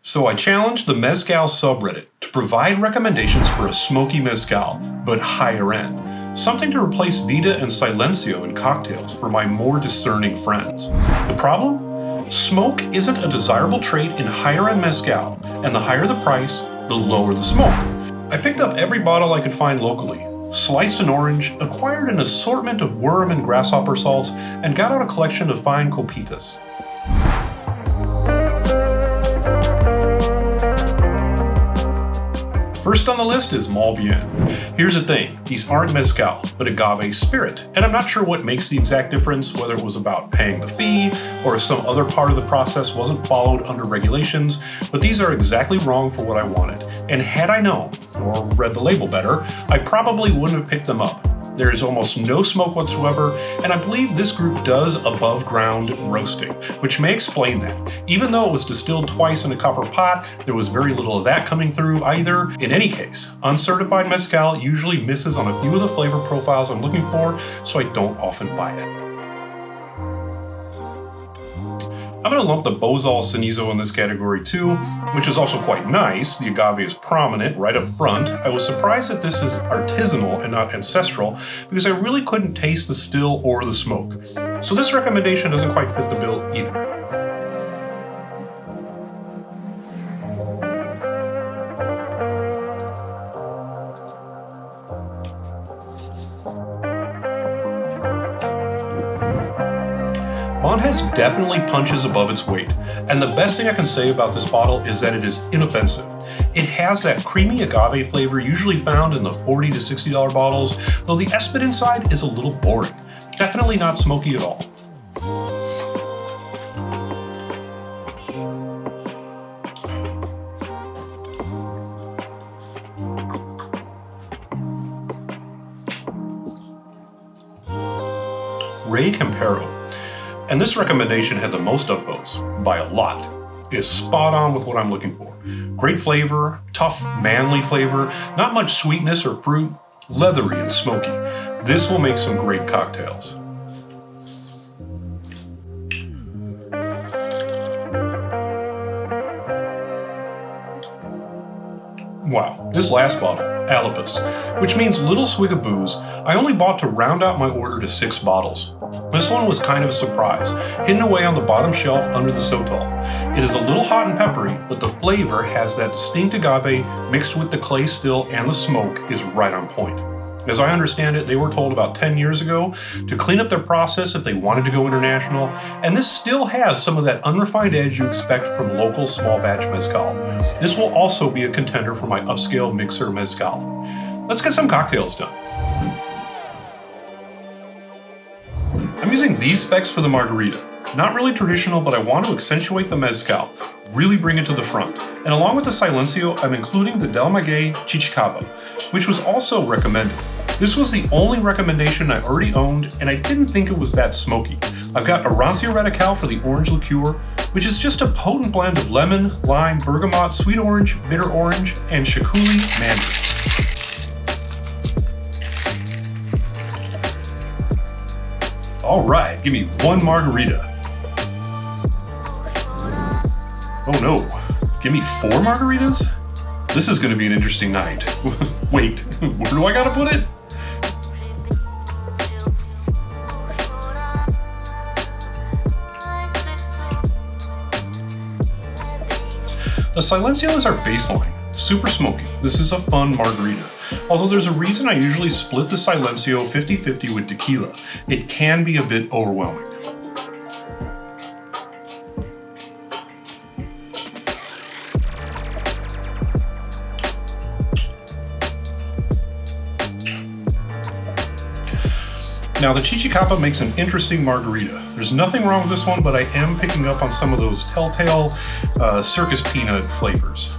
So I challenged the Mezcal subreddit to provide recommendations for a smoky mezcal, but higher end. Something to replace Vita and Silencio in cocktails for my more discerning friends. The problem? Smoke isn't a desirable trait in higher end mezcal, and the higher the price, the lower the smoke. I picked up every bottle I could find locally, sliced an orange, acquired an assortment of worm and grasshopper salts, and got out a collection of fine copitas. First on the list is Mal Bien. Here's the thing, these aren't mezcal, but agave spirit, and I'm not sure what makes the exact difference, whether it was about paying the fee, or if some other part of the process wasn't followed under regulations, but these are exactly wrong for what I wanted, and had I known, or read the label better, I probably wouldn't have picked them up. There is almost no smoke whatsoever, and I believe this group does above ground roasting, which may explain that. Even though it was distilled twice in a copper pot, there was very little of that coming through either. In any case, uncertified mezcal usually misses on a few of the flavor profiles I'm looking for, so I don't often buy it. I'm going to lump the Bozal Cenizo in this category too, which is also quite nice. The agave is prominent right up front. I was surprised that this is artisanal and not ancestral because I really couldn't taste the still or the smoke. So this recommendation doesn't quite fit the bill either. Montes definitely punches above its weight, and the best thing I can say about this bottle is that it is inoffensive. It has that creamy agave flavor usually found in the $40 to $60 bottles, though the espit inside is a little boring. Definitely not smoky at all. Rey Campero. And this recommendation had the most upvotes, by a lot. It is spot on with what I'm looking for. Great flavor, tough, manly flavor, not much sweetness or fruit, leathery and smoky. This will make some great cocktails. Wow, this last bottle, Alipus, which means little swig of booze, I only bought to round out my order to 6 bottles. This one was kind of a surprise, hidden away on the bottom shelf under the Sotol. It is a little hot and peppery, but the flavor has that distinct agave mixed with the clay still, and the smoke is right on point. As I understand it, they were told about 10 years ago to clean up their process if they wanted to go international, and this still has some of that unrefined edge you expect from local small batch mezcal. This will also be a contender for my upscale mixer mezcal. Let's get some cocktails done. I'm using these specs for the margarita. Not really traditional, but I want to accentuate the mezcal, really bring it to the front. And along with the Silencio, I'm including the Del Maguey Chichicapa, which was also recommended. This was the only recommendation I already owned, and I didn't think it was that smoky. I've got Arancia Radical for the orange liqueur, which is just a potent blend of lemon, lime, bergamot, sweet orange, bitter orange, and Shikuli mandarin. All right, give me one margarita. Oh no, give me 4 margaritas? This is gonna be an interesting night. Wait, where do I gotta put it? The Silencio is our baseline, super smoky. This is a fun margarita. Although there's a reason I usually split the Silencio 50-50 with tequila. It can be a bit overwhelming. Now the Chichicapa makes an interesting margarita. There's nothing wrong with this one, but I am picking up on some of those telltale circus peanut flavors.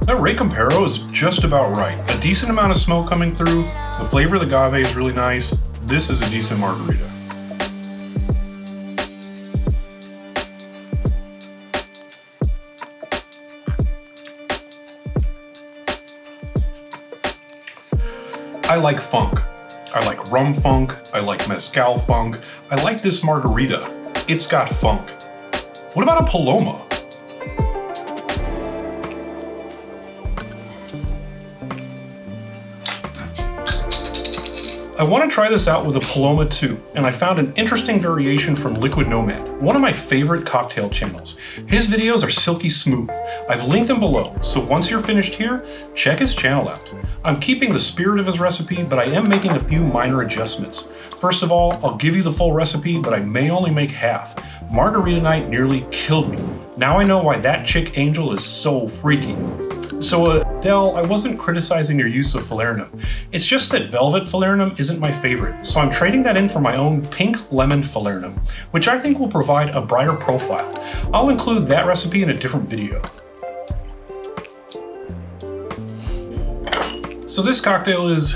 That Rey Campero is just about right. A decent amount of smoke coming through. The flavor of the agave is really nice. This is a decent margarita. I like funk. I like rum funk, I like mezcal funk, I like this margarita. It's got funk. What about a Paloma? I want to try this out with a Paloma too, and I found an interesting variation from Liquid Nomad, one of my favorite cocktail channels. His videos are silky smooth. I've linked them below, so once you're finished here, check his channel out. I'm keeping the spirit of his recipe, but I am making a few minor adjustments. First of all, I'll give you the full recipe, but I may only make half. Margarita night nearly killed me. Now I know why that chick Angel is so freaky. So Del, I wasn't criticizing your use of falernum. It's just that velvet falernum isn't my favorite, so I'm trading that in for my own pink lemon falernum, which I think will provide a brighter profile. I'll include that recipe in a different video. So this cocktail is,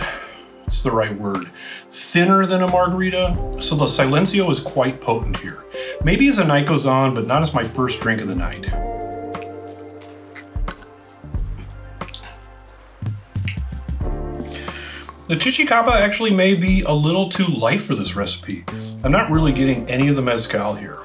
what's the right word, thinner than a margarita, so the silencio is quite potent here. Maybe as the night goes on, but not as my first drink of the night. The chichicapa actually may be a little too light for this recipe. I'm not really getting any of the mezcal here.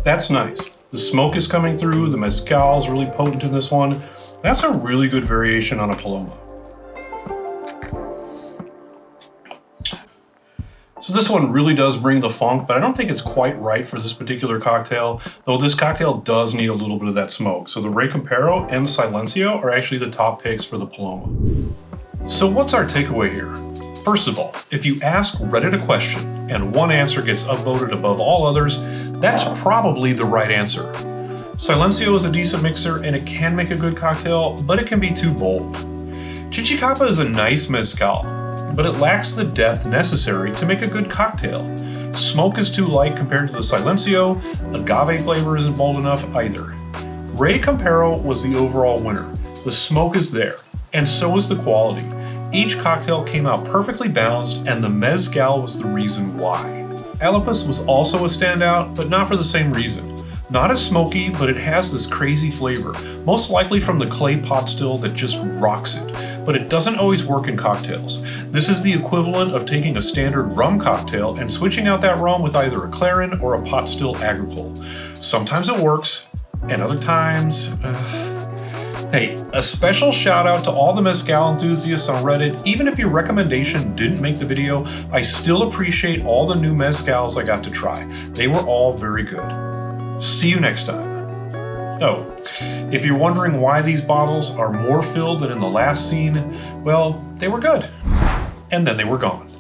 That's nice. The smoke is coming through, the mezcal is really potent in this one. That's a really good variation on a Paloma. So this one really does bring the funk, but I don't think it's quite right for this particular cocktail, though this cocktail does need a little bit of that smoke. So the Rey Campero and Silencio are actually the top picks for the Paloma. So what's our takeaway here? First of all, if you ask Reddit a question and one answer gets upvoted above all others, that's probably the right answer. Silencio is a decent mixer and it can make a good cocktail, but it can be too bold. Chichicapa is a nice mezcal, but it lacks the depth necessary to make a good cocktail. Smoke is too light compared to the Silencio, agave flavor isn't bold enough either. Rey Campero was the overall winner. The smoke is there, and so is the quality. Each cocktail came out perfectly balanced, and the mezcal was the reason why. Alipus was also a standout, but not for the same reason. Not as smoky, but it has this crazy flavor, most likely from the clay pot still that just rocks it. But it doesn't always work in cocktails. This is the equivalent of taking a standard rum cocktail and switching out that rum with either a clarin or a pot still agricole. Sometimes it works, and other times, Hey, a special shout out to all the mezcal enthusiasts on Reddit. Even if your recommendation didn't make the video, I still appreciate all the new mezcals I got to try. They were all very good. See you next time. Oh, if you're wondering why these bottles are more filled than in the last scene, well, they were good. And then they were gone.